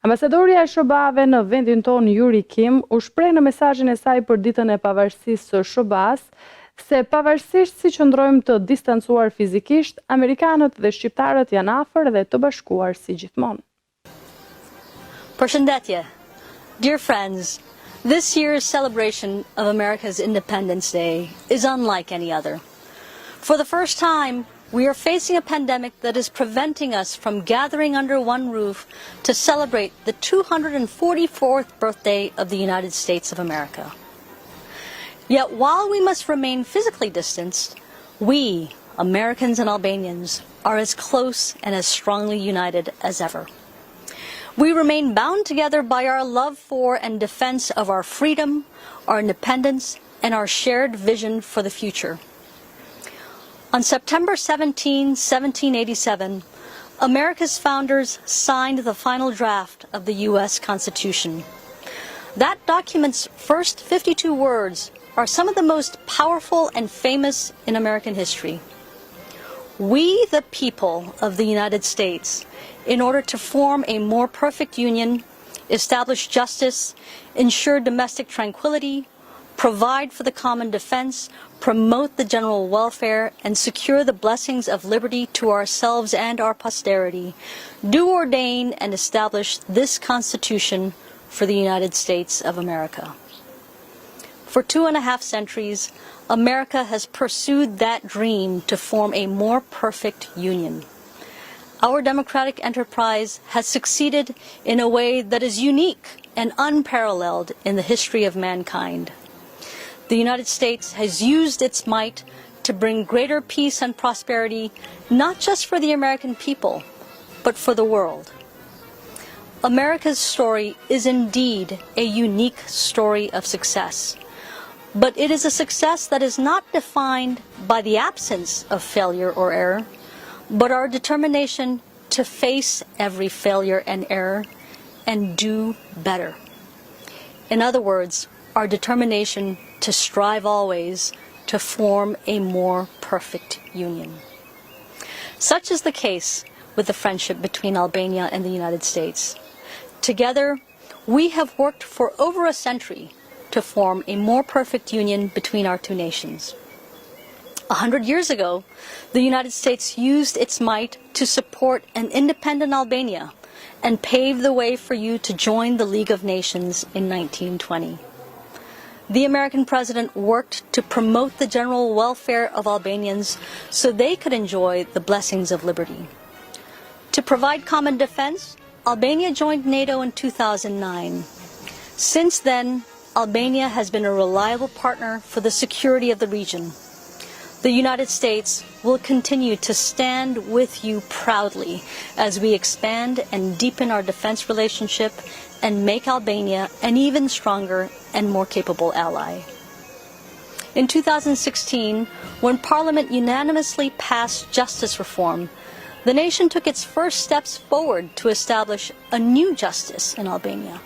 Ambasadorja e SHOBA-ve në vendin tonë Yuri u shpreh në mesazhin e saj për ditën e pavarësisë së SHOBA-s se pavarësisht si qëndrojmë të distancuar fizikisht, amerikanët dhe shqiptarët janë afër dhe të bashkuar si gjithmonë. Përshëndetje. Dear friends, this year's celebration of America's Independence Day is unlike any other. For the first time, we are facing a pandemic that is preventing us from gathering under one roof to celebrate the 244th birthday of the United States of America. Yet while we must remain physically distanced, we, Americans and Albanians, are as close and as strongly united as ever. We remain bound together by our love for and defense of our freedom, our independence, and our shared vision for the future. On September 17, 1787, America's founders signed the final draft of the U.S. Constitution. That document's first 52 words are some of the most powerful and famous in American history. We, the people of the United States, in order to form a more perfect union, establish justice, ensure domestic tranquility, provide for the common defense, promote the general welfare, and secure the blessings of liberty to ourselves and our posterity, do ordain and establish this Constitution for the United States of America. For 2.5 centuries, America has pursued that dream to form a more perfect union. Our democratic enterprise has succeeded in a way that is unique and unparalleled in the history of mankind. The United States has used its might to bring greater peace and prosperity, not just for the American people, but for the world. America's story is indeed a unique story of success, but it is a success that is not defined by the absence of failure or error, but our determination to face every failure and error and do better. In other words, our determination to strive always to form a more perfect union. Such is the case with the friendship between Albania and the United States. Together, we have worked for over a century to form a more perfect union between our two nations. 100 years ago, the United States used its might to support an independent Albania and pave the way for you to join the League of Nations in 1920. The American president worked to promote the general welfare of Albanians so they could enjoy the blessings of liberty. To provide common defense, Albania joined NATO in 2009. Since then, Albania has been a reliable partner for the security of the region. The United States will continue to stand with you proudly as we expand and deepen our defense relationship and make Albania an even stronger and more capable ally. In 2016, when Parliament unanimously passed justice reform, the nation took its first steps forward to establish a new justice in Albania,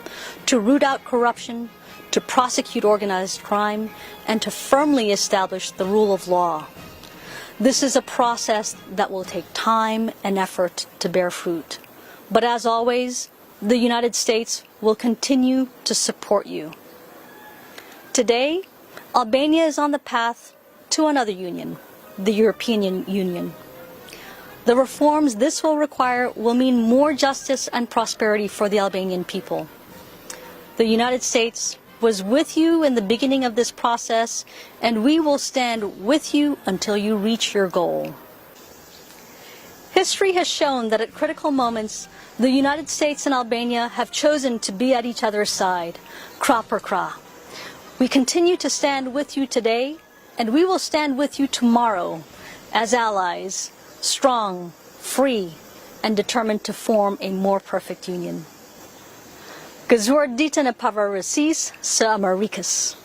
to root out corruption, to prosecute organized crime, and to firmly establish the rule of law. This is a process that will take time and effort to bear fruit. But as always, the United States will continue to support you. Today, Albania is on the path to another union, the European Union. The reforms this will require will mean more justice and prosperity for the Albanian people. The United States was with you in the beginning of this process, and we will stand with you until you reach your goal. History has shown that at critical moments, the United States and Albania have chosen to be at each other's side, kra për kra. We continue to stand with you today, and we will stand with you tomorrow as allies, strong, free, and determined to form a more perfect union. Gëzuar ditën e pavarësisë së Amerikës.